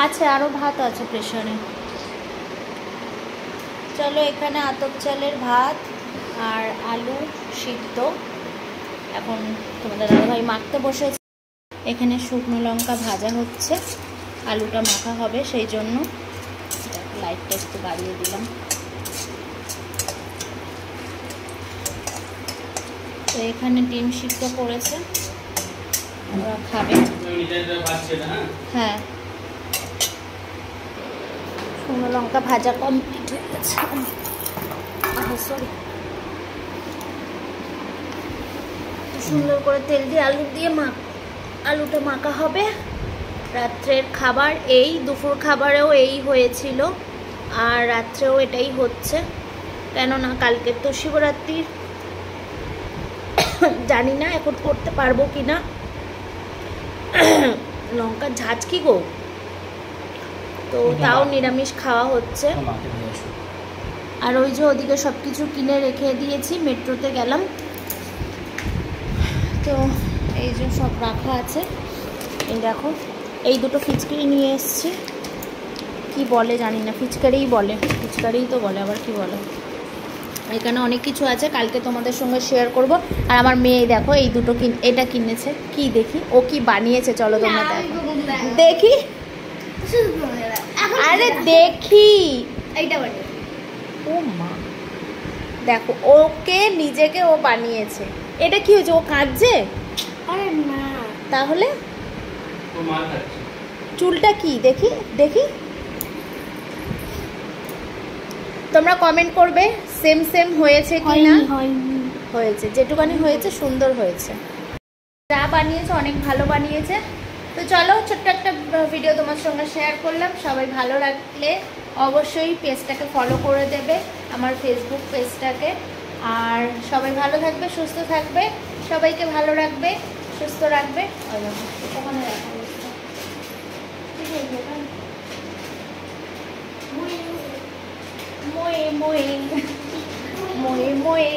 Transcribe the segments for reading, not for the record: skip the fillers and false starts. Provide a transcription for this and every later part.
আছে, আরও ভাত আছে প্রেশারে। চলো, এখানে আতপ চালের ভাত আর আলু সিদ্ধ এখন তোমাদের দাদাভাই মাখতে বসেছে। এখানে শুকনো লঙ্কা ভাজা হচ্ছে, আলুটা মাখা হবে, সেই জন্য লাইটটা একটু বাড়িয়ে দিলাম। তো এখানে ডিম সিদ্ধ করেছে, ওরা খাবে। হ্যাঁ, শুকনো লঙ্কা ভাজা কমপ্লিট হয়ে গেছে। সরি, সুন্দর করে তেল দিয়ে আলু দিয়ে আলুটা মাখা হবে। রাত্রের খাবার এই, দুপুর খাবারেও এই হয়েছিল আর রাত্রেও এটাই হচ্ছে, কেননা কালকে তো শিবরাত্রির, জানি না এখন করতে পারবো কি না। লঙ্কার ঝাঁজ কি গো, তো তাও নিরামিষ খাওয়া হচ্ছে। আর ওই যে ওদিকে সব কিছু কিনে রেখে দিয়েছি, মেট্রোতে গেলাম তো এই যে সব রাখা আছে। এই দেখো, এই দুটো ফিচকারি নিয়ে এসেছি, কি বলে জানি না, ফিচকারিই বলে, ফিচকারিই তো বলে, আবার কি বলে। এখানে অনেক কিছু আছে, কালকে তোমাদের সঙ্গে শেয়ার করব। আর আমার মেয়ে দেখো এই দুটো এটা কিনেছে, কি দেখি ও কি বানিয়েছে, চলো তোমরা দেখো। দেখি, আরে দেখি, ও মা দেখো, ওকে নিজেকে ও বানিয়েছে। এটা কি হয়েছে, ও কাঁদছে? আরে না, তাহলে চুলটা কি দেখি দেখি, তোমরা কমেন্ট করবে সেম সেম হয়েছে কি না। হয়েছে, যেটুকানি হয়েছে সুন্দর হয়েছে, যা বানিয়েছে অনেক ভালো বানিয়েছে। তো চলো, ছোট্ট একটা ভিডিও তোমার সঙ্গে শেয়ার করলাম। সবাই ভালো লাগলে অবশ্যই পেজটাকে ফলো করে দেবে, আমার ফেসবুক পেজটাকে। আর সবাই ভালো থাকবে, সুস্থ থাকবে, সবাইকে ভালো রাখবে, সুস্থ রাখবে। ওখানে রাখা মোয়ে মোয়ে মোয়ে মোয়ে।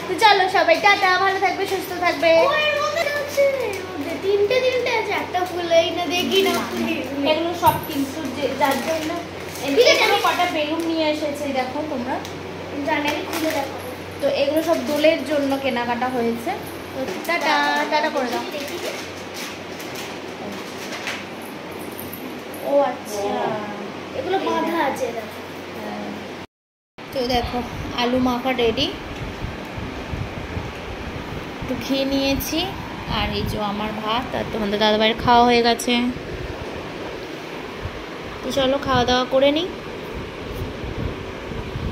তো চলো সবাই টাটা, ভালো থাকবে, সুস্থ থাকবে। তিনটে আছে, একটা ফুল এই না, দেখি না, এগুলো সব কিন্তু যার জন্য কটা বেলুন নিয়ে এসেছে, দেখো তোমরা জানালে খুলে দেখো। তো এগুলো সব দোলের জন্য কেনাকাটা হয়েছে। তো টাটা টাটা করে দাও। ও আচ্ছা, এগুলো বাঁধা আছে। তো দেখো আলু মাখা রেডি, একটু খেয়ে নিয়েছি। আর এই যে আমার ভাত, আর তোমাদের দাদাভাইয়ের খাওয়া হয়ে গেছে। তো চলো খাওয়া দাওয়া করে নিই।